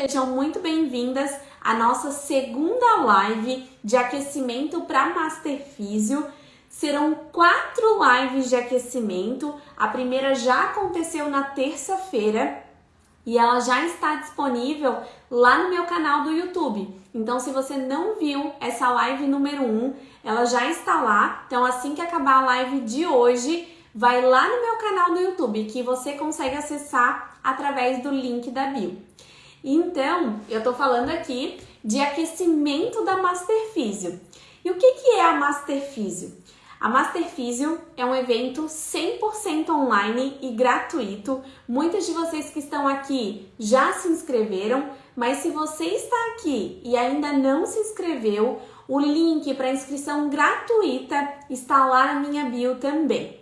sejam muito bem-vindas à nossa segunda live de aquecimento para Master Físio. Serão 4 lives de aquecimento. A primeira já aconteceu na terça-feira e ela já está disponível lá no meu canal do YouTube. Então, se você não viu essa live número 1, ela já está lá. Então, assim que acabar a live de hoje, vai lá no meu canal do YouTube, que você consegue acessar através do link da bio. Então, eu tô falando aqui de aquecimento da Master Físio. E o que é a Master Físio? A Master Físio é um evento 100% online e gratuito. Muitos de vocês que estão aqui já se inscreveram, mas se você está aqui e ainda não se inscreveu, o link para inscrição gratuita está lá na minha bio também.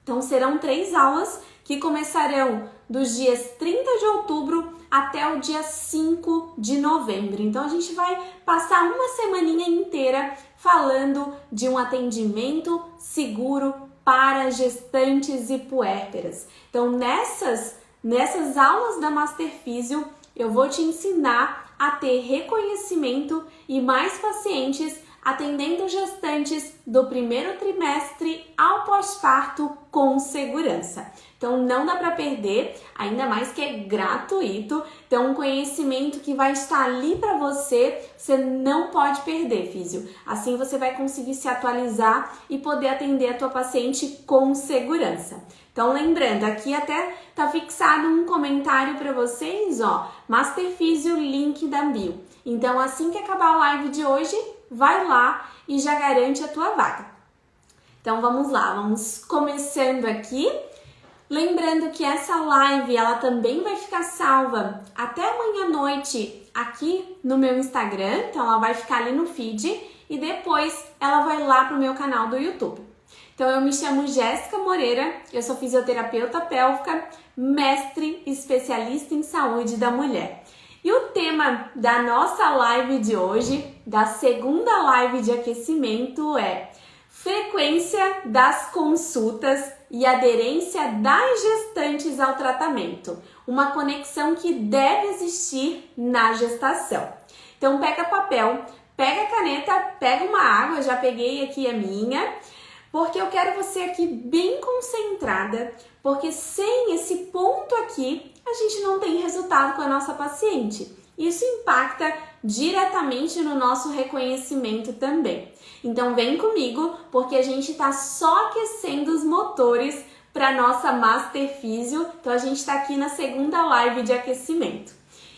Então, serão 3 aulas que começarão dos dias 30 de outubro até o dia 5 de novembro. Então, a gente vai passar uma semaninha inteira falando de um atendimento seguro para gestantes e puérperas. Então, nessas aulas da Master Físio, eu vou te ensinar a ter reconhecimento e mais pacientes atendendo gestantes do primeiro trimestre ao pós-parto com segurança. Então não dá para perder, ainda mais que é gratuito. Então um conhecimento que vai estar ali para você, você não pode perder, físio. Assim você vai conseguir se atualizar e poder atender a tua paciente com segurança. Então lembrando, aqui até tá fixado um comentário para vocês, ó, Master Físio, link da bio. Então assim que acabar a live de hoje, vai lá e já garante a tua vaga. Então vamos lá, vamos começando aqui. Lembrando que essa live ela também vai ficar salva até amanhã à noite aqui no meu Instagram. Então ela vai ficar ali no feed e depois ela vai lá pro meu canal do YouTube. Então eu me chamo Jéssica Moreira, eu sou fisioterapeuta pélvica, mestre especialista em saúde da mulher. E o tema da nossa live de hoje, da segunda live de aquecimento, é frequência das consultas e aderência das gestantes ao tratamento. Uma conexão que deve existir na gestação. Então pega papel, pega caneta, pega uma água, já peguei aqui a minha, porque eu quero você aqui bem concentrada, porque sem esse ponto aqui, a gente não tem resultado com a nossa paciente. Isso impacta diretamente no nosso reconhecimento também. Então vem comigo, porque a gente está só aquecendo os motores para nossa Master Físio. Então a gente está aqui na segunda live de aquecimento.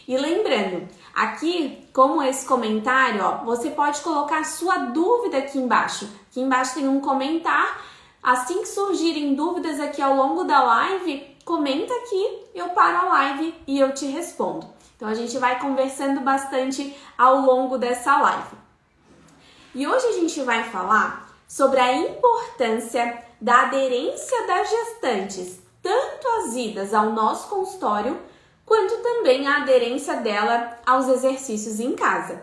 E lembrando, aqui, como esse comentário, ó, você pode colocar sua dúvida aqui embaixo. Aqui embaixo tem um comentário. Assim que surgirem dúvidas aqui ao longo da live, comenta aqui, eu paro a live e eu te respondo. Então a gente vai conversando bastante ao longo dessa live. E hoje a gente vai falar sobre a importância da aderência das gestantes, tanto as idas ao nosso consultório, quanto também a aderência dela aos exercícios em casa.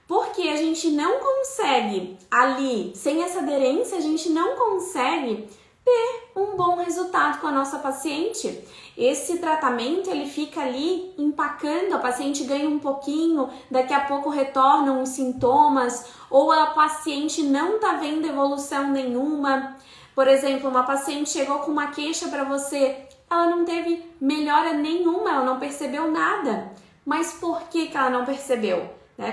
Porque a gente não consegue ali, sem essa aderência, a gente não consegue ter um bom resultado com a nossa paciente. Esse tratamento, ele fica ali empacando, a paciente ganha um pouquinho, daqui a pouco retornam os sintomas, ou a paciente não tá vendo evolução nenhuma. Por exemplo, uma paciente chegou com uma queixa para você, ela não teve melhora nenhuma, ela não percebeu nada. Mas por que ela não percebeu?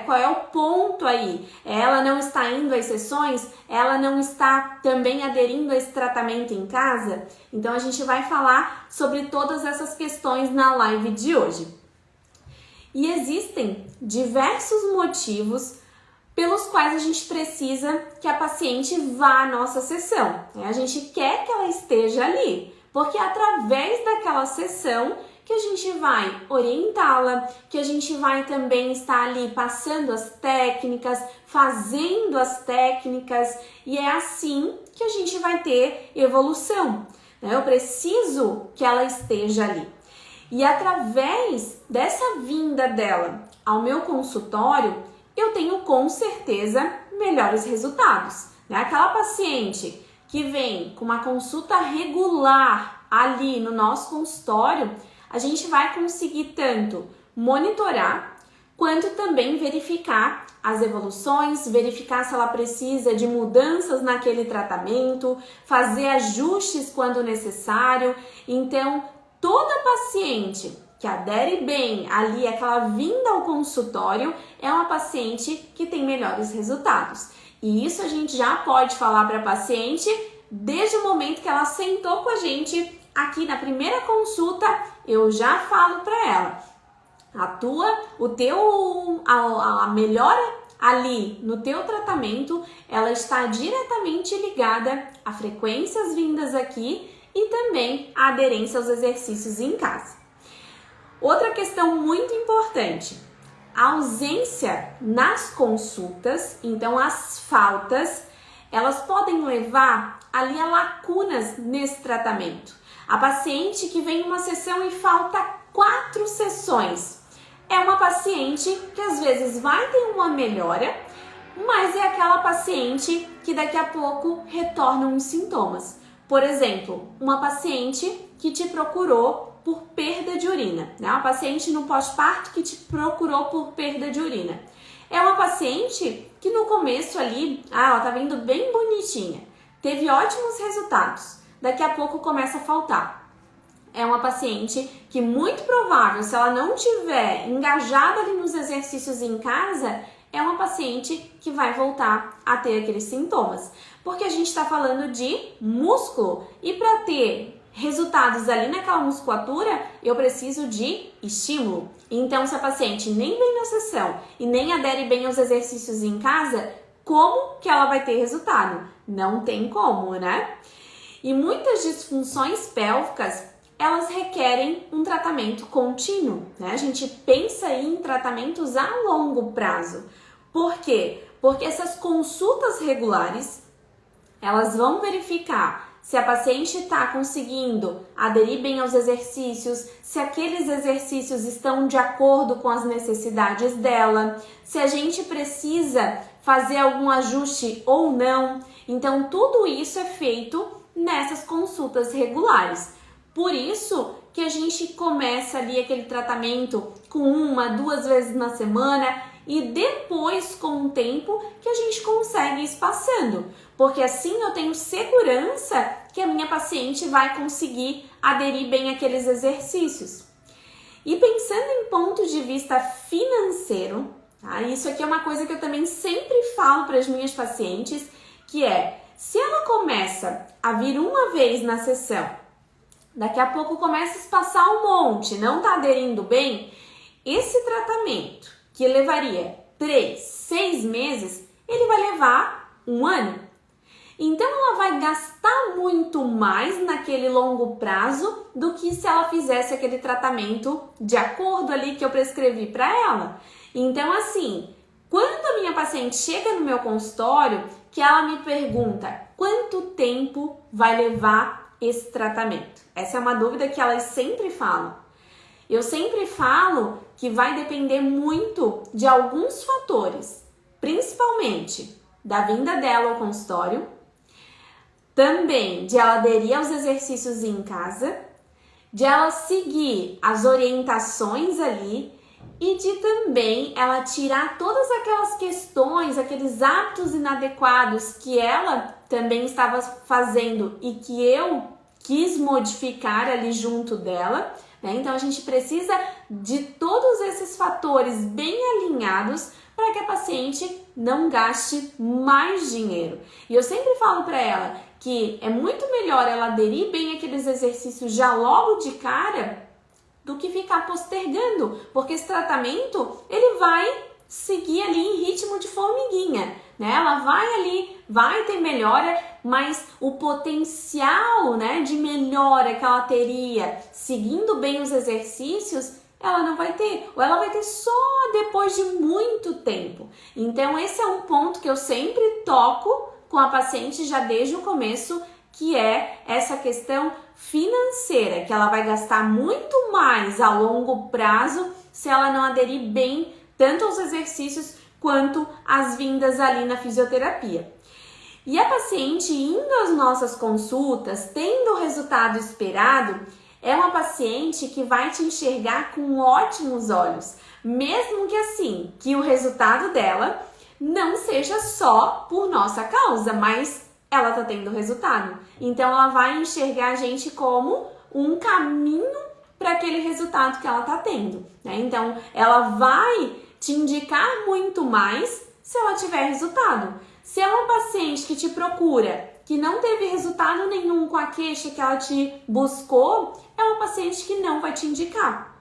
Qual é o ponto aí? Ela não está indo às sessões? Ela não está também aderindo a esse tratamento em casa? Então a gente vai falar sobre todas essas questões na live de hoje. E existem diversos motivos pelos quais a gente precisa que a paciente vá à nossa sessão. A gente quer que ela esteja ali, porque através daquela sessão que a gente vai orientá-la, que a gente vai também estar ali passando as técnicas, fazendo as técnicas, e é assim que a gente vai ter evolução. Eu preciso que ela esteja ali. E através dessa vinda dela ao meu consultório, eu tenho com certeza melhores resultados. Aquela paciente que vem com uma consulta regular ali no nosso consultório, a gente vai conseguir tanto monitorar, quanto também verificar as evoluções, verificar se ela precisa de mudanças naquele tratamento, fazer ajustes quando necessário. Então, toda paciente que adere bem ali, aquela vinda ao consultório, é uma paciente que tem melhores resultados. E isso a gente já pode falar para a paciente desde o momento que ela sentou com a gente aqui na primeira consulta. Eu já falo para ela: a melhora ali no teu tratamento, ela está diretamente ligada a frequências vindas aqui e também a aderência aos exercícios em casa. Outra questão muito importante: a ausência nas consultas. Então, as faltas, elas podem levar ali a lacunas nesse tratamento. A paciente que vem uma sessão e falta 4 sessões é uma paciente que às vezes vai ter uma melhora, mas é aquela paciente que daqui a pouco retornam os sintomas. Por exemplo, uma paciente que te procurou por perda de urina, né? Uma paciente no pós-parto que te procurou por perda de urina. É uma paciente que no começo ali, ela tá vindo bem bonitinha, teve ótimos resultados, daqui a pouco começa a faltar. É uma paciente que muito provável, se ela não tiver engajada ali nos exercícios em casa, é uma paciente que vai voltar a ter aqueles sintomas. Porque a gente está falando de músculo e para ter resultados ali naquela musculatura, eu preciso de estímulo. Então, se a paciente nem vem na sessão e nem adere bem aos exercícios em casa, como que ela vai ter resultado? Não tem como, né? E muitas disfunções pélvicas, elas requerem um tratamento contínuo, né? A gente pensa aí em tratamentos a longo prazo. Por quê? Porque essas consultas regulares, elas vão verificar se a paciente está conseguindo aderir bem aos exercícios, se aqueles exercícios estão de acordo com as necessidades dela, se a gente precisa fazer algum ajuste ou não. Então, tudo isso é feito nessas consultas regulares. Por isso que a gente começa ali aquele tratamento com 1, 2 vezes na semana e depois, com o tempo, que a gente consegue ir espaçando. Porque assim eu tenho segurança que a minha paciente vai conseguir aderir bem àqueles exercícios. E pensando em ponto de vista financeiro, tá? Isso aqui é uma coisa que eu também sempre falo para as minhas pacientes, que é, se ela começa a vir uma vez na sessão, daqui a pouco começa a espaçar um monte, não está aderindo bem, esse tratamento que levaria 3, 6 meses, ele vai levar 1 ano. Então, ela vai gastar muito mais naquele longo prazo do que se ela fizesse aquele tratamento de acordo ali que eu prescrevi para ela. Então, assim, quando a minha paciente chega no meu consultório, que ela me pergunta quanto tempo vai levar esse tratamento? Essa é uma dúvida que elas sempre falam. Eu sempre falo que vai depender muito de alguns fatores, principalmente da vinda dela ao consultório, também de ela aderir aos exercícios em casa, de ela seguir as orientações ali e de também ela tirar todas aquelas questões, aqueles hábitos inadequados que ela também estava fazendo e que eu quis modificar ali junto dela, né? Então a gente precisa de todos esses fatores bem alinhados para que a paciente não gaste mais dinheiro. E eu sempre falo para ela que é muito melhor ela aderir bem àqueles exercícios já logo de cara do que ficar postergando, porque esse tratamento ele vai seguir ali em ritmo de formiguinha, né? Ela vai ali, vai ter melhora, mas o potencial, né, de melhora que ela teria seguindo bem os exercícios, ela não vai ter, ou ela vai ter só depois de muito tempo. Então esse é um ponto que eu sempre toco com a paciente já desde o começo, que é essa questão financeira, que ela vai gastar muito mais a longo prazo se ela não aderir bem tanto aos exercícios quanto às vindas ali na fisioterapia. E a paciente indo às nossas consultas, tendo o resultado esperado, é uma paciente que vai te enxergar com ótimos olhos, mesmo que assim, que o resultado dela não seja só por nossa causa, mas ela tá tendo resultado. Então ela vai enxergar a gente como um caminho para aquele resultado que ela tá tendo, né? Então ela vai te indicar muito mais se ela tiver resultado. Se é uma paciente que te procura, que não teve resultado nenhum com a queixa que ela te buscou, é uma paciente que não vai te indicar.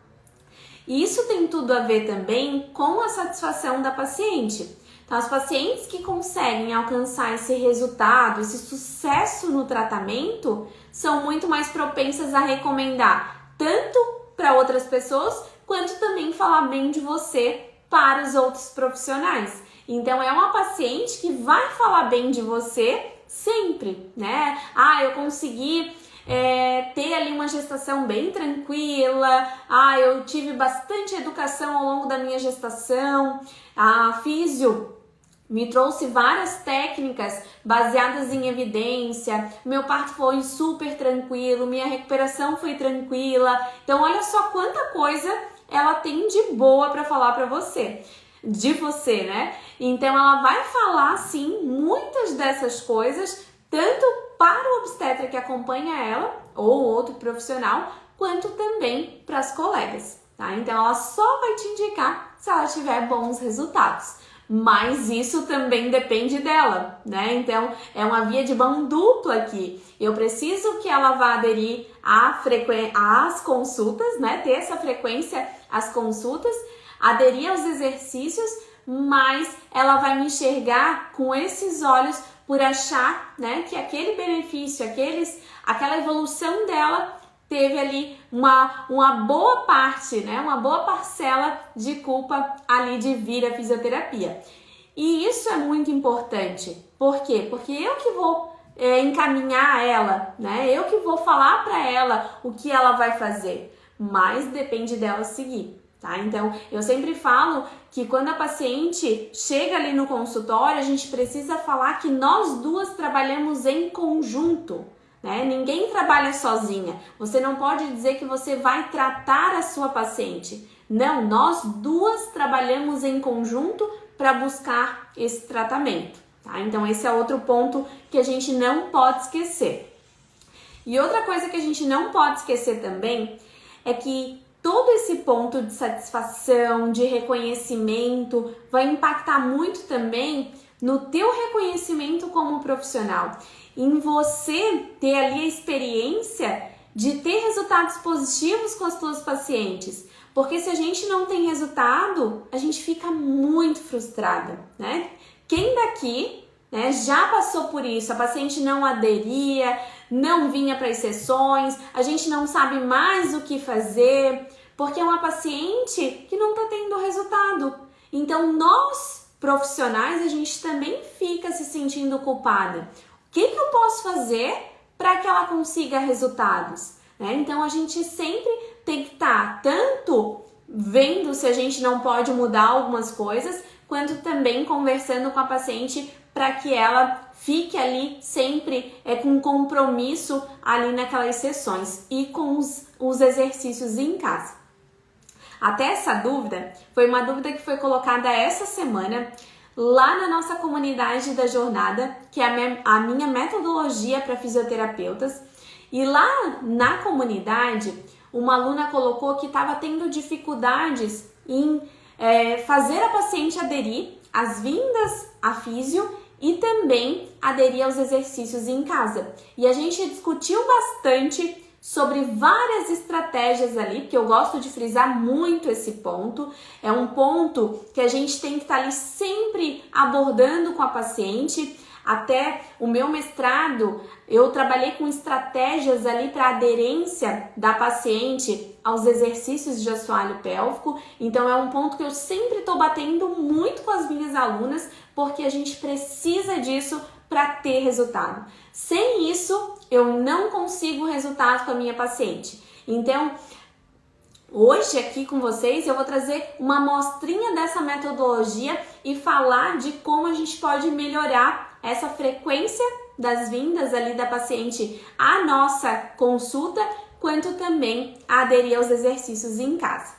E isso tem tudo a ver também com a satisfação da paciente. Então, as pacientes que conseguem alcançar esse resultado, esse sucesso no tratamento, são muito mais propensas a recomendar tanto para outras pessoas, quanto também falar bem de você para os outros profissionais. Então, é uma paciente que vai falar bem de você sempre, né? Ah, eu consegui ter ali uma gestação bem tranquila, eu tive bastante educação ao longo da minha gestação, a físio me trouxe várias técnicas baseadas em evidência, meu parto foi super tranquilo, minha recuperação foi tranquila. Então, olha só quanta coisa ela tem de boa para falar para você, de você, né? Então, ela vai falar, sim, muitas dessas coisas, tanto para o obstetra que acompanha ela, ou outro profissional, quanto também para as colegas, tá? Então, ela só vai te indicar se ela tiver bons resultados. Mas isso também depende dela, né? Então, é uma via de mão dupla aqui. Eu preciso que ela vá aderir às consultas, né? Ter essa frequência às consultas, aderir aos exercícios, mas ela vai me enxergar com esses olhos por achar, né, que aquele benefício, aquela evolução dela teve ali uma boa parte, né, uma boa parcela de culpa ali de vir à fisioterapia. E isso é muito importante. Por quê? Porque eu que vou encaminhar ela, né? Eu que vou falar para ela o que ela vai fazer, mas depende dela seguir. Tá? Então, eu sempre falo que quando a paciente chega ali no consultório, a gente precisa falar que nós duas trabalhamos em conjunto, né? Ninguém trabalha sozinha. Você não pode dizer que você vai tratar a sua paciente. Não, nós duas trabalhamos em conjunto para buscar esse tratamento. Tá? Então, esse é outro ponto que a gente não pode esquecer. E outra coisa que a gente não pode esquecer também é que todo esse ponto de satisfação, de reconhecimento, vai impactar muito também no teu reconhecimento como profissional, em você ter ali a experiência de ter resultados positivos com as tuas pacientes. Porque se a gente não tem resultado, a gente fica muito frustrada, né? Quem daqui, né, já passou por isso? A paciente não aderia, não vinha para as sessões, a gente não sabe mais o que fazer, porque é uma paciente que não está tendo resultado. Então, nós, profissionais, a gente também fica se sentindo culpada. O que eu posso fazer para que ela consiga resultados? Né? Então, a gente sempre tem que estar tanto vendo se a gente não pode mudar algumas coisas, quanto também conversando com a paciente para que ela fique ali sempre com compromisso ali naquelas sessões e com os exercícios em casa. Até essa dúvida foi uma dúvida que foi colocada essa semana lá na nossa comunidade da jornada, que é a minha metodologia para fisioterapeutas. E lá na comunidade, uma aluna colocou que estava tendo dificuldades em fazer a paciente aderir às vindas à físio e também aderir aos exercícios em casa. E a gente discutiu bastante sobre várias estratégias ali, porque eu gosto de frisar muito esse ponto. É um ponto que a gente tem que estar ali sempre abordando com a paciente. Até o meu mestrado, eu trabalhei com estratégias ali para aderência da paciente aos exercícios de assoalho pélvico. Então é um ponto que eu sempre estou batendo muito com as minhas alunas, porque a gente precisa disso para ter resultado. Sem isso, eu não consigo resultado com a minha paciente. Então, hoje aqui com vocês eu vou trazer uma amostrinha dessa metodologia e falar de como a gente pode melhorar essa frequência das vindas ali da paciente à nossa consulta, quanto também a aderir aos exercícios em casa.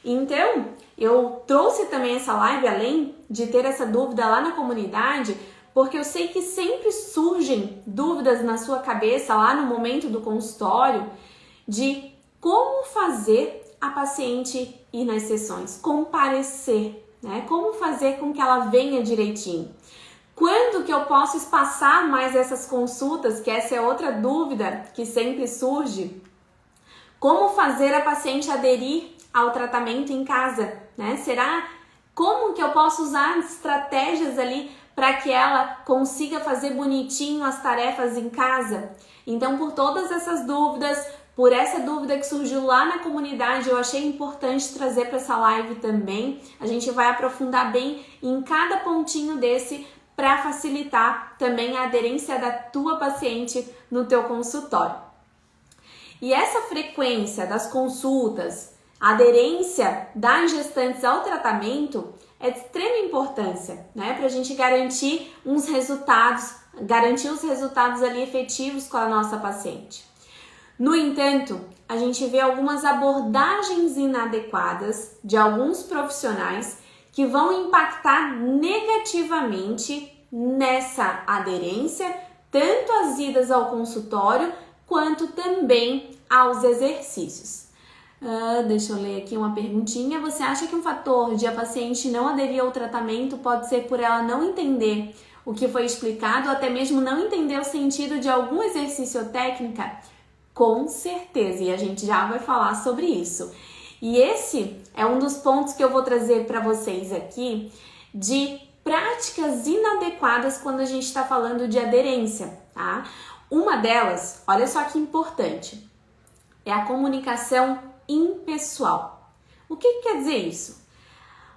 Então, eu trouxe também essa live, além de ter essa dúvida lá na comunidade, porque eu sei que sempre surgem dúvidas na sua cabeça lá no momento do consultório de como fazer a paciente ir nas sessões, comparecer, né? Como fazer com que ela venha direitinho. Quando que eu posso espaçar mais essas consultas, que essa é outra dúvida que sempre surge. Como fazer a paciente aderir ao tratamento em casa, né? Como que eu posso usar estratégias ali para que ela consiga fazer bonitinho as tarefas em casa? Então, por todas essas dúvidas, por essa dúvida que surgiu lá na comunidade, eu achei importante trazer para essa live também. A gente vai aprofundar bem em cada pontinho desse para facilitar também a aderência da tua paciente no teu consultório. E essa frequência das consultas, a aderência das gestantes ao tratamento é de extrema importância, né? Para a gente garantir os resultados ali efetivos com a nossa paciente. No entanto, a gente vê algumas abordagens inadequadas de alguns profissionais que vão impactar negativamente nessa aderência, tanto as idas ao consultório quanto também aos exercícios. Deixa eu ler aqui uma perguntinha. Você acha que um fator de a paciente não aderir ao tratamento pode ser por ela não entender o que foi explicado ou até mesmo não entender o sentido de algum exercício ou técnica? Com certeza, e a gente já vai falar sobre isso. E esse é um dos pontos que eu vou trazer para vocês aqui de práticas inadequadas quando a gente está falando de aderência, tá? Uma delas, olha só que importante, é a comunicação impessoal. O que quer dizer isso?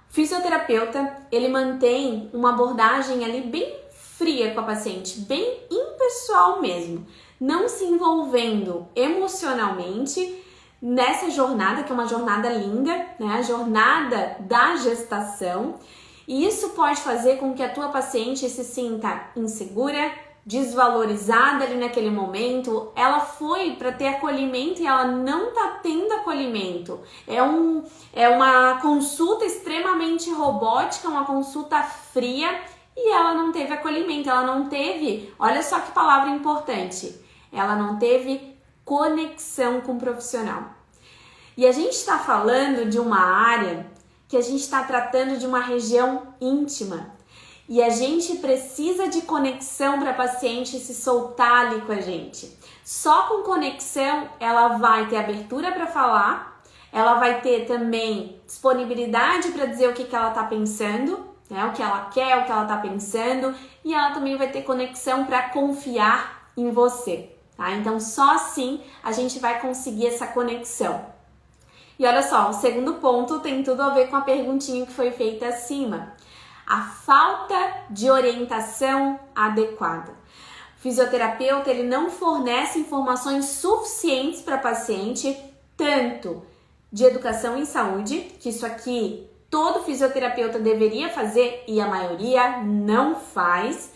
O fisioterapeuta, ele mantém uma abordagem ali bem fria com a paciente, bem impessoal mesmo, não se envolvendo emocionalmente nessa jornada, que é uma jornada linda, né? A jornada da gestação. E isso pode fazer com que a tua paciente se sinta insegura, desvalorizada ali naquele momento. Ela foi para ter acolhimento e ela não está tendo acolhimento. É uma consulta extremamente robótica, uma consulta fria e ela não teve acolhimento, ela não teve, olha só que palavra importante, ela não teve conexão com o profissional. E a gente está falando de uma área que a gente está tratando de uma região íntima. E a gente precisa de conexão para a paciente se soltar ali com a gente. Só com conexão ela vai ter abertura para falar, ela vai ter também disponibilidade para dizer o que ela está pensando, né? O que ela quer, o que ela está pensando, e ela também vai ter conexão para confiar em você. Tá? Então só assim a gente vai conseguir essa conexão. E olha só, o segundo ponto tem tudo a ver com a perguntinha que foi feita acima. A falta de orientação adequada. O fisioterapeuta ele não fornece informações suficientes para a paciente, tanto de educação em saúde, que isso aqui todo fisioterapeuta deveria fazer e a maioria não faz.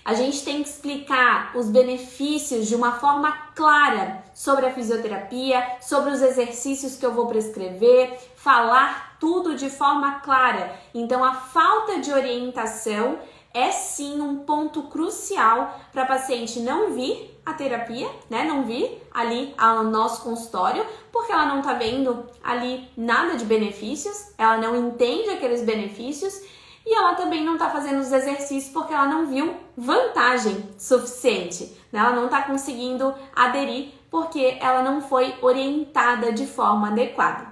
A gente tem que explicar os benefícios de uma forma clara sobre a fisioterapia, sobre os exercícios que eu vou prescrever, falar tudo de forma clara. Então, a falta de orientação é sim um ponto crucial para a paciente não vir à terapia, né? Não vir ali ao nosso consultório, porque ela não está vendo ali nada de benefícios, ela não entende aqueles benefícios. E ela também não está fazendo os exercícios porque ela não viu vantagem suficiente, né? Ela não está conseguindo aderir porque ela não foi orientada de forma adequada.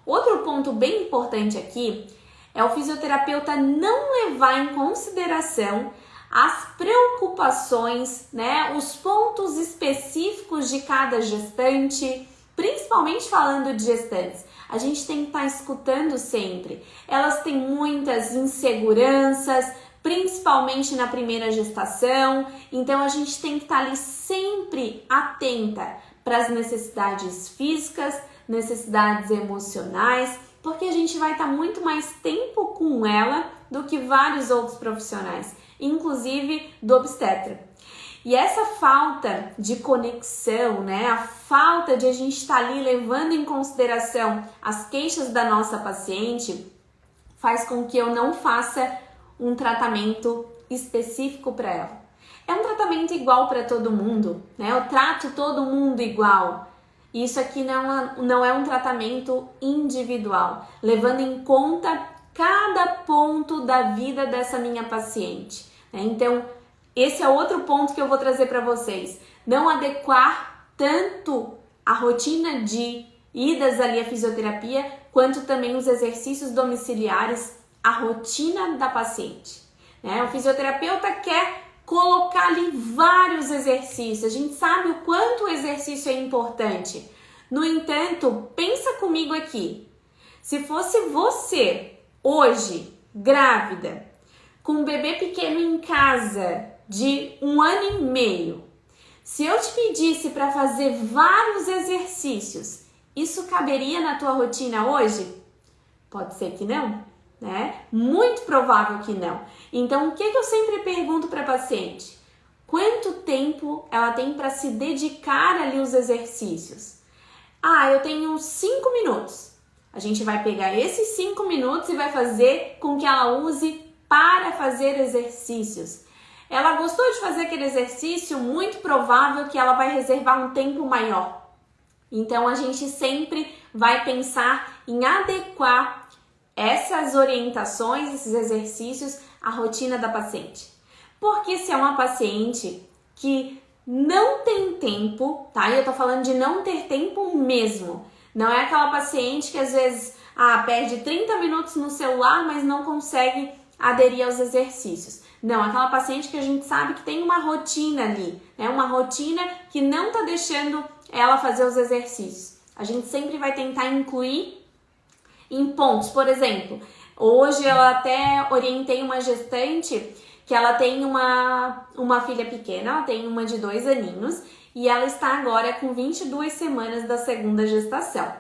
Outro ponto bem importante aqui é o fisioterapeuta não levar em consideração as preocupações, né? Os pontos específicos de cada gestante, principalmente falando de gestantes. A gente tem que estar escutando sempre. Elas têm muitas inseguranças, principalmente na primeira gestação. Então, a gente tem que estar ali sempre atenta para as necessidades físicas, necessidades emocionais, porque a gente vai estar muito mais tempo com ela do que vários outros profissionais, inclusive do obstetra. E essa falta de conexão, né, a falta de a gente estar ali levando em consideração as queixas da nossa paciente, faz com que eu não faça um tratamento específico para ela. É um tratamento igual para todo mundo, né? Eu trato todo mundo igual. Isso aqui não é um tratamento individual, levando em conta cada ponto da vida dessa minha paciente, né? Então, esse é outro ponto que eu vou trazer para vocês. Não adequar tanto a rotina de idas ali à fisioterapia, quanto também os exercícios domiciliares, a rotina da paciente, né? O fisioterapeuta quer colocar ali vários exercícios. A gente sabe o quanto o exercício é importante. No entanto, pensa comigo aqui. Se fosse você, hoje, grávida, com um bebê pequeno em casa, de 1 ano e meio, se eu te pedisse para fazer vários exercícios, isso caberia na tua rotina hoje? Pode ser que não, né? Muito provável que não. Então, o que eu sempre pergunto para a paciente? Quanto tempo ela tem para se dedicar ali aos exercícios? Ah, eu tenho 5 minutos. A gente vai pegar esses 5 minutos e vai fazer com que ela use para fazer exercícios. Ela gostou de fazer aquele exercício, muito provável que ela vai reservar um tempo maior. Então, a gente sempre vai pensar em adequar essas orientações, esses exercícios, à rotina da paciente. Porque se é uma paciente que não tem tempo, tá? E eu tô falando de não ter tempo mesmo. Não é aquela paciente que às vezes perde 30 minutos no celular, mas não consegue aderir aos exercícios. Não, aquela paciente que a gente sabe que tem uma rotina ali, né? Uma rotina que não tá deixando ela fazer os exercícios. A gente sempre vai tentar incluir em pontos. Por exemplo, hoje eu até orientei uma gestante que ela tem uma filha pequena, ela tem uma de 2 aninhos e ela está agora com 22 semanas da segunda gestação.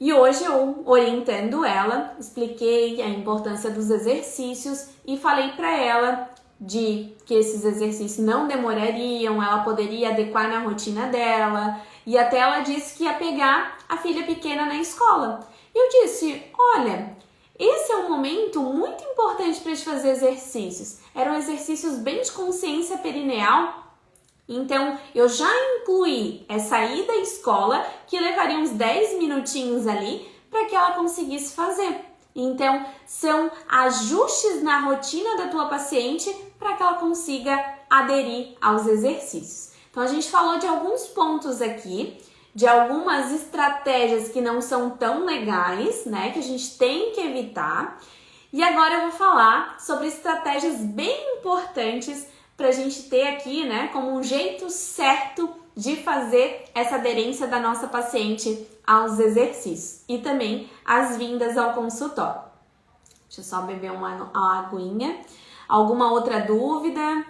E hoje eu, orientando ela, expliquei a importância dos exercícios e falei para ela de que esses exercícios não demorariam, ela poderia adequar na rotina dela, e até ela disse que ia pegar a filha pequena na escola. Eu disse, olha, esse é um momento muito importante para te fazer exercícios. Eram exercícios bem de consciência perineal. Então, eu já incluí essa ida à escola, que levaria uns 10 minutinhos ali, para que ela conseguisse fazer. Então, são ajustes na rotina da tua paciente para que ela consiga aderir aos exercícios. Então, a gente falou de alguns pontos aqui, de algumas estratégias que não são tão legais, né, que a gente tem que evitar. E agora eu vou falar sobre estratégias bem importantes para a gente ter aqui, né, como um jeito certo de fazer essa aderência da nossa paciente aos exercícios e também as vindas ao consultório. Deixa eu só beber uma aguinha. Alguma outra dúvida?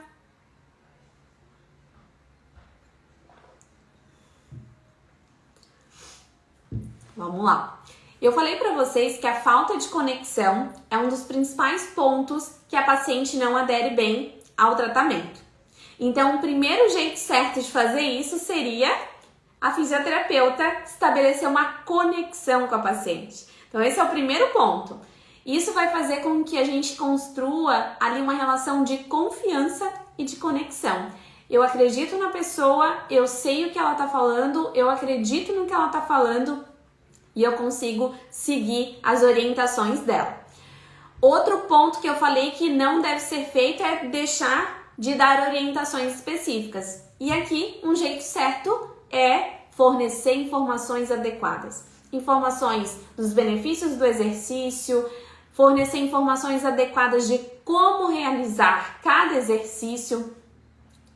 Vamos lá. Eu falei para vocês que a falta de conexão é um dos principais pontos que a paciente não adere bem ao tratamento. Então, o primeiro jeito certo de fazer isso seria a fisioterapeuta estabelecer uma conexão com a paciente. Então, esse é o primeiro ponto. Isso vai fazer com que a gente construa ali uma relação de confiança e de conexão. Eu acredito na pessoa, eu sei o que ela está falando, eu acredito no que ela está falando e eu consigo seguir as orientações dela. Outro ponto que eu falei que não deve ser feito é deixar de dar orientações específicas. E aqui, um jeito certo é fornecer informações adequadas. Informações dos benefícios do exercício, fornecer informações adequadas de como realizar cada exercício.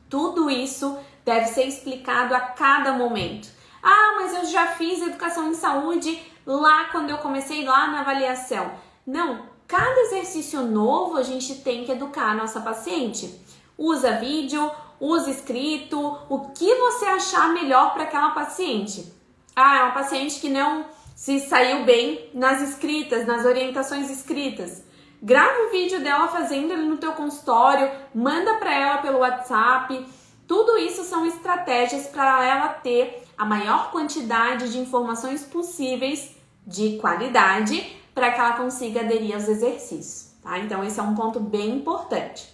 Tudo isso deve ser explicado a cada momento. Ah, mas eu já fiz educação em saúde lá quando eu comecei lá na avaliação. Não, cada exercício novo a gente tem que educar a nossa paciente. Usa vídeo, usa escrito, o que você achar melhor para aquela paciente. Ah, é uma paciente que não se saiu bem nas escritas, nas orientações escritas. Grava o vídeo dela fazendo ali no teu consultório, manda para ela pelo WhatsApp, Tudo isso são estratégias para ela ter a maior quantidade de informações possíveis de qualidade para que ela consiga aderir aos exercícios, tá? Então esse é um ponto bem importante.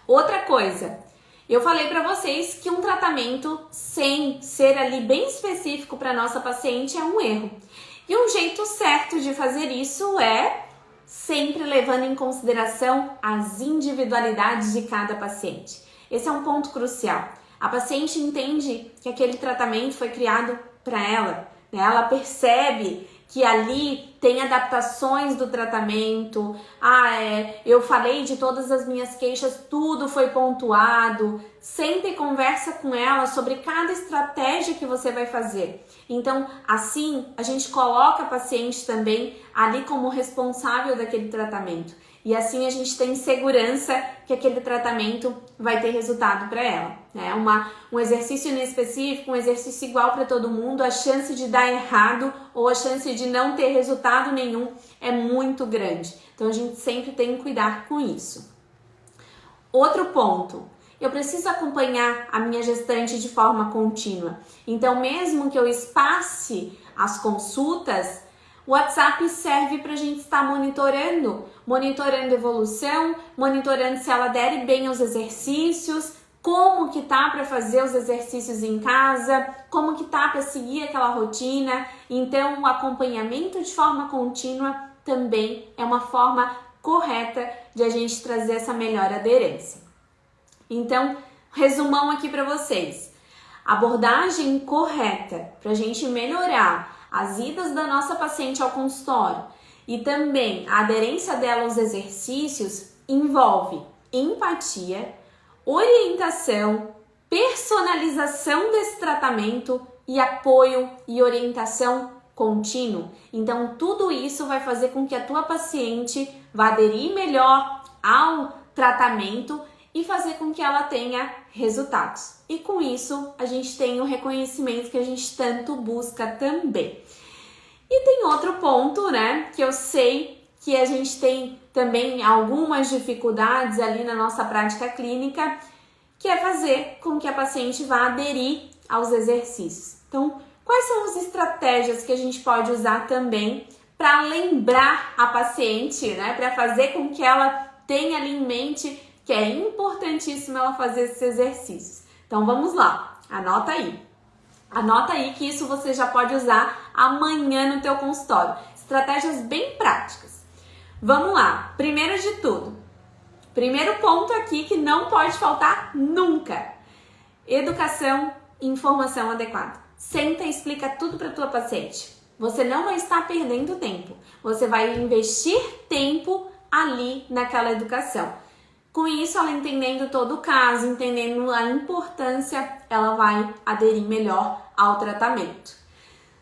Outra coisa, eu falei para vocês que um tratamento sem ser ali bem específico para nossa paciente é um erro. E um jeito certo de fazer isso é sempre levando em consideração as individualidades de cada paciente. Esse é um ponto crucial. A paciente entende que aquele tratamento foi criado para ela, né? Ela percebe que ali tem adaptações do tratamento. Eu falei de todas as minhas queixas, tudo foi pontuado. Sempre conversa com ela sobre cada estratégia que você vai fazer. Então, assim, a gente coloca a paciente também ali como responsável daquele tratamento. E assim a gente tem segurança que aquele tratamento vai ter resultado para ela, né? Um exercício inespecífico, um exercício igual para todo mundo, a chance de dar errado ou a chance de não ter resultado nenhum é muito grande. Então a gente sempre tem que cuidar com isso. Outro ponto, eu preciso acompanhar a minha gestante de forma contínua. Então mesmo que eu espace as consultas, o WhatsApp serve para a gente estar monitorando evolução, monitorando se ela adere bem aos exercícios, como que tá para fazer os exercícios em casa, como que tá para seguir aquela rotina. Então, o acompanhamento de forma contínua também é uma forma correta de a gente trazer essa melhor aderência. Então, resumão aqui para vocês. Abordagem correta para a gente melhorar as idas da nossa paciente ao consultório e também a aderência dela aos exercícios envolve empatia, orientação, personalização desse tratamento e apoio e orientação contínuo. Então, tudo isso vai fazer com que a tua paciente vá aderir melhor ao tratamento e fazer com que ela tenha resultados. E com isso, a gente tem o reconhecimento que a gente tanto busca também. E tem outro ponto, né, que eu sei que a gente tem também algumas dificuldades ali na nossa prática clínica, que é fazer com que a paciente vá aderir aos exercícios. Então, quais são as estratégias que a gente pode usar também para lembrar a paciente, né, para fazer com que ela tenha ali em mente que é importantíssimo ela fazer esses exercícios. Então vamos lá, anota aí. Anota aí que isso você já pode usar amanhã no teu consultório. Estratégias bem práticas. Vamos lá, primeiro de tudo. Primeiro ponto aqui que não pode faltar nunca. Educação e informação adequada. Senta e explica tudo para tua paciente. Você não vai estar perdendo tempo. Você vai investir tempo ali naquela educação. Com isso, ela entendendo todo o caso, entendendo a importância, ela vai aderir melhor ao tratamento.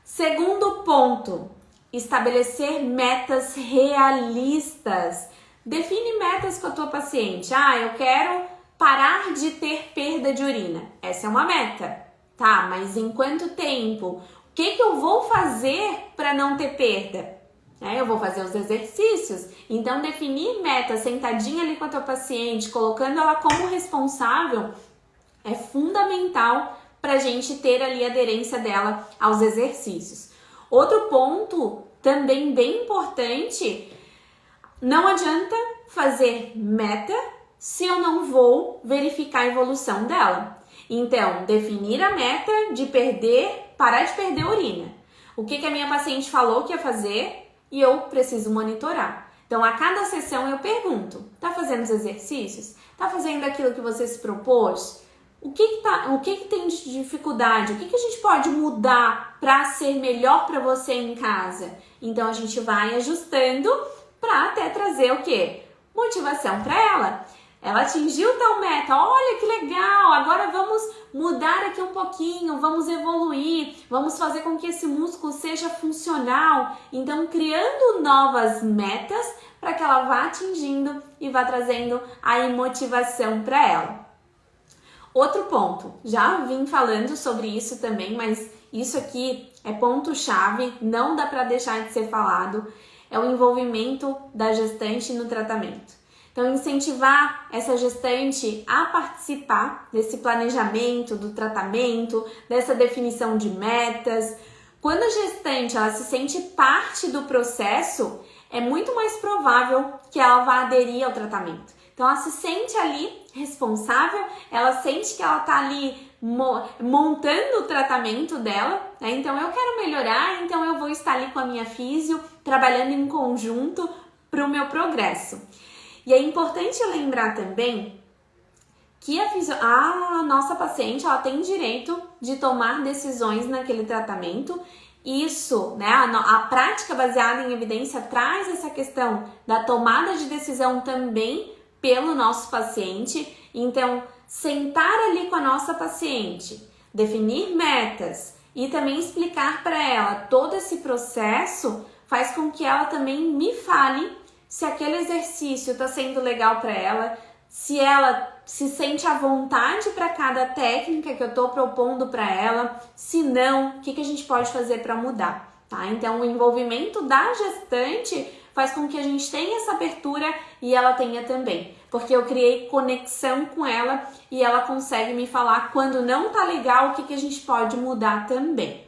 Segundo ponto, estabelecer metas realistas. Define metas com a tua paciente. Eu quero parar de ter perda de urina. Essa é uma meta. Tá, mas em quanto tempo? O que eu vou fazer para não ter perda? Eu vou fazer os exercícios, então definir metas sentadinha ali com a tua paciente, colocando ela como responsável, é fundamental para a gente ter ali a aderência dela aos exercícios. Outro ponto também bem importante, não adianta fazer meta se eu não vou verificar a evolução dela. Então, definir a meta de parar de perder urina. O que a minha paciente falou que ia fazer? E eu preciso monitorar. Então, a cada sessão eu pergunto, tá fazendo os exercícios? Tá fazendo aquilo que você se propôs? O que tem de dificuldade? O que a gente pode mudar para ser melhor para você em casa? Então, a gente vai ajustando para até trazer o quê? Motivação para ela. Ela atingiu tal meta, olha que legal, agora vamos mudar aqui um pouquinho, vamos evoluir, vamos fazer com que esse músculo seja funcional. Então, criando novas metas para que ela vá atingindo e vá trazendo aí motivação para ela. Outro ponto, já vim falando sobre isso também, mas isso aqui é ponto-chave, não dá para deixar de ser falado, é o envolvimento da gestante no tratamento. Então, incentivar essa gestante a participar desse planejamento, do tratamento, dessa definição de metas. Quando a gestante ela se sente parte do processo, é muito mais provável que ela vá aderir ao tratamento. Então, ela se sente ali responsável, ela sente que ela está ali montando o tratamento dela, né? Então, eu quero melhorar, então eu vou estar ali com a minha físio, trabalhando em conjunto para o meu progresso. E é importante lembrar também que a nossa paciente ela tem direito de tomar decisões naquele tratamento. Isso, né, a prática baseada em evidência traz essa questão da tomada de decisão também pelo nosso paciente. Então, sentar ali com a nossa paciente, definir metas e também explicar para ela todo esse processo faz com que ela também me fale se aquele exercício está sendo legal para ela, se ela se sente à vontade para cada técnica que eu estou propondo para ela, se não, o que a gente pode fazer para mudar, tá? Então, o envolvimento da gestante faz com que a gente tenha essa abertura e ela tenha também, porque eu criei conexão com ela e ela consegue me falar quando não tá legal, o que a gente pode mudar também.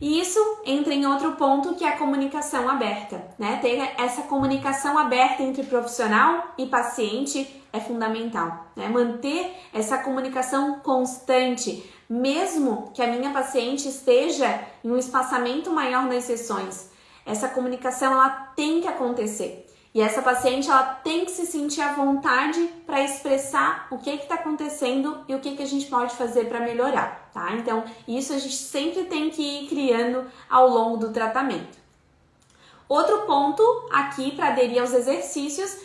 E isso entra em outro ponto que é a comunicação aberta, né? Ter essa comunicação aberta entre profissional e paciente é fundamental, né? Manter essa comunicação constante, mesmo que a minha paciente esteja em um espaçamento maior nas sessões. Essa comunicação ela tem que acontecer. E essa paciente ela tem que se sentir à vontade para expressar o que está acontecendo e o que a gente pode fazer para melhorar, tá? Então, isso a gente sempre tem que ir criando ao longo do tratamento. Outro ponto aqui para aderir aos exercícios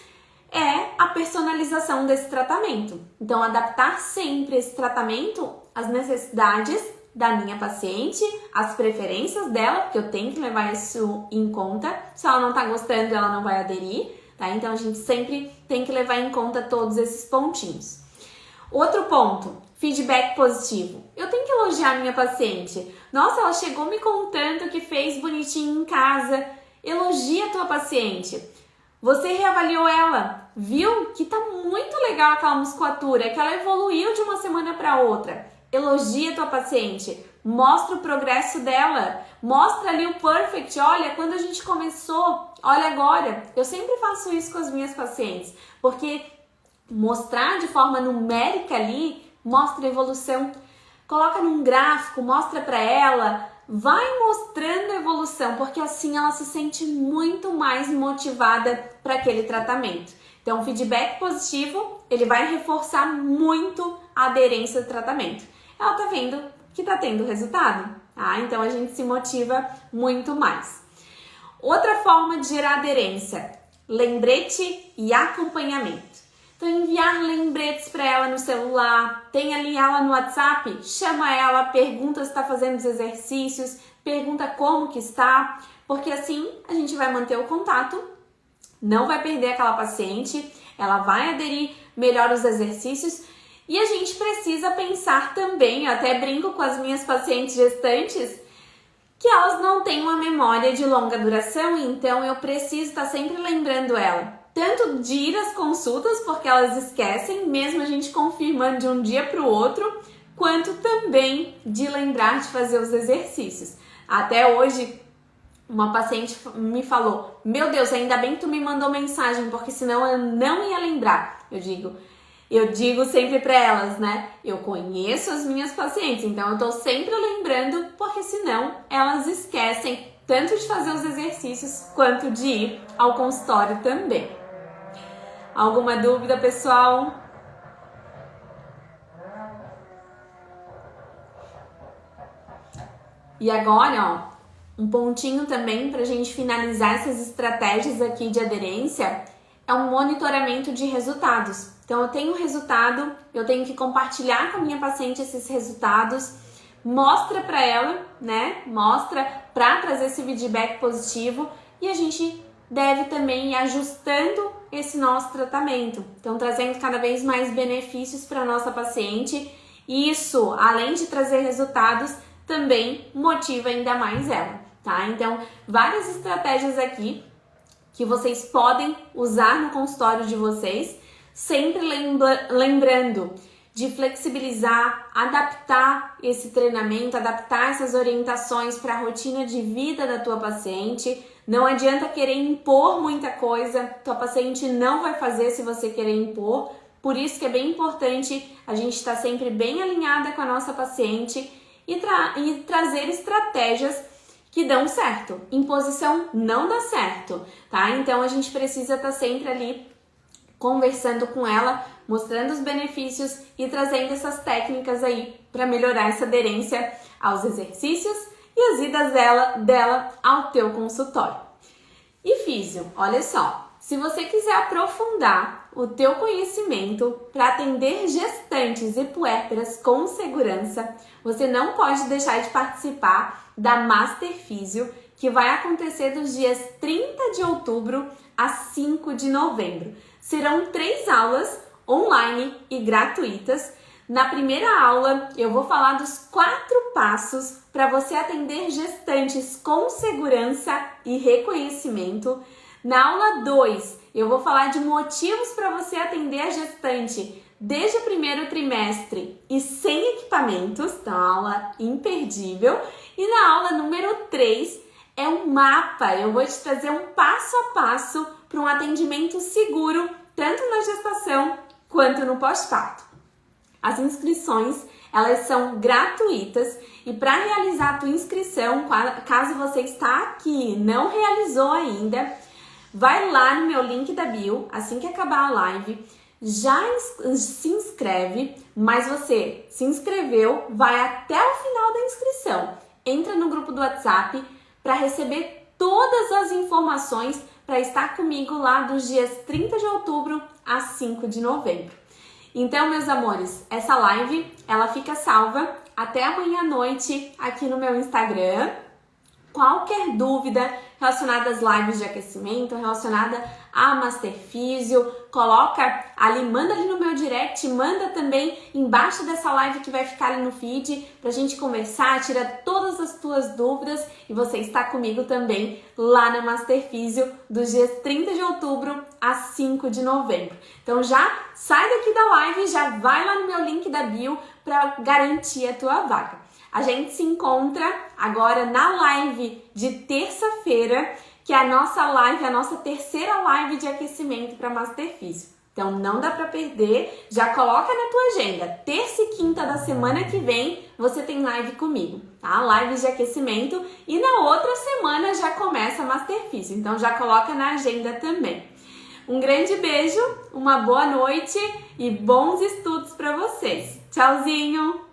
é a personalização desse tratamento. Então, adaptar sempre esse tratamento às necessidades da minha paciente, as preferências dela, porque eu tenho que levar isso em conta. Se ela não tá gostando, ela não vai aderir, tá? Então, a gente sempre tem que levar em conta todos esses pontinhos. Outro ponto, feedback positivo. Eu tenho que elogiar a minha paciente. Nossa, ela chegou me contando que fez bonitinho em casa. Elogia a tua paciente. Você reavaliou ela, viu que tá muito legal aquela musculatura, que ela evoluiu de uma semana para outra. Elogia a tua paciente, mostra o progresso dela, mostra ali o perfect, olha, quando a gente começou, olha agora. Eu sempre faço isso com as minhas pacientes, porque mostrar de forma numérica ali, mostra a evolução. Coloca num gráfico, mostra para ela, vai mostrando a evolução, porque assim ela se sente muito mais motivada para aquele tratamento. Então, o feedback positivo, ele vai reforçar muito a aderência ao tratamento. Ela tá vendo que tá tendo resultado, tá? Então, a gente se motiva muito mais. Outra forma de gerar aderência, lembrete e acompanhamento. Então, enviar lembretes para ela no celular, tem ali ela no WhatsApp, chama ela, pergunta se está fazendo os exercícios, pergunta como que está, porque assim a gente vai manter o contato, não vai perder aquela paciente, ela vai aderir melhor aos exercícios e a gente precisa pensar também, eu até brinco com as minhas pacientes gestantes, que elas não têm uma memória de longa duração, então eu preciso estar sempre lembrando ela. Tanto de ir às consultas, porque elas esquecem, mesmo a gente confirmando de um dia para o outro, quanto também de lembrar de fazer os exercícios. Até hoje, uma paciente me falou, meu Deus, ainda bem que tu me mandou mensagem, porque senão eu não ia lembrar. Eu digo sempre para elas, né? Eu conheço as minhas pacientes, então eu tô sempre lembrando, porque senão elas esquecem tanto de fazer os exercícios quanto de ir ao consultório também. Alguma dúvida, pessoal? E agora, ó, um pontinho também para a gente finalizar essas estratégias aqui de aderência é um monitoramento de resultados. Então, eu tenho resultado, eu tenho que compartilhar com a minha paciente esses resultados, mostra para ela, né? Mostra para trazer esse feedback positivo e a gente deve também ir ajustando esse nosso tratamento. Então, trazendo cada vez mais benefícios para a nossa paciente. Isso, além de trazer resultados, também motiva ainda mais ela, tá? Então, várias estratégias aqui que vocês podem usar no consultório de vocês, sempre lembrando de flexibilizar, adaptar esse treinamento, adaptar essas orientações para a rotina de vida da tua paciente. Não adianta querer impor muita coisa, tua paciente não vai fazer se você querer impor. Por isso que é bem importante a gente estar sempre bem alinhada com a nossa paciente e trazer estratégias que dão certo. Imposição não dá certo, tá? Então a gente precisa estar sempre ali conversando com ela, mostrando os benefícios e trazendo essas técnicas aí para melhorar essa aderência aos exercícios e as idas dela ao teu consultório. E físio, olha só, se você quiser aprofundar o teu conhecimento para atender gestantes e puérperas com segurança, você não pode deixar de participar da Master Físio, que vai acontecer dos dias 30 de outubro a 5 de novembro. Serão 3 aulas online e gratuitas. Na primeira aula, eu vou falar dos 4 passos para você atender gestantes com segurança e reconhecimento. Na aula 2, eu vou falar de motivos para você atender a gestante desde o primeiro trimestre e sem equipamentos, então aula imperdível. E na aula número 3 é um mapa, eu vou te trazer um passo a passo para um atendimento seguro, tanto na gestação quanto no pós-parto. As inscrições, elas são gratuitas e para realizar a tua inscrição, caso você está aqui e não realizou ainda, vai lá no meu link da bio, assim que acabar a live, já se inscreve, mas você se inscreveu, vai até o final da inscrição. Entra no grupo do WhatsApp para receber todas as informações para estar comigo lá dos dias 30 de outubro a 5 de novembro. Então, meus amores, essa live, ela fica salva até amanhã à noite aqui no meu Instagram. Qualquer dúvida relacionada às lives de aquecimento, relacionada a Master Físio, coloca ali, manda ali no meu direct, manda também embaixo dessa live que vai ficar ali no feed pra gente conversar, tira todas as tuas dúvidas e você está comigo também lá na Master Físio dos dias 30 de outubro a 5 de novembro. Então já sai daqui da live, já vai lá no meu link da bio para garantir a tua vaga. A gente se encontra agora na live de terça-feira, que é a nossa live, a nossa terceira live de aquecimento para Master Físio. Então não dá para perder, já coloca na tua agenda. Terça e quinta da semana que vem você tem live comigo, tá? Lives de aquecimento e na outra semana já começa a Master Físio. Então já coloca na agenda também. Um grande beijo, uma boa noite e bons estudos para vocês. Tchauzinho!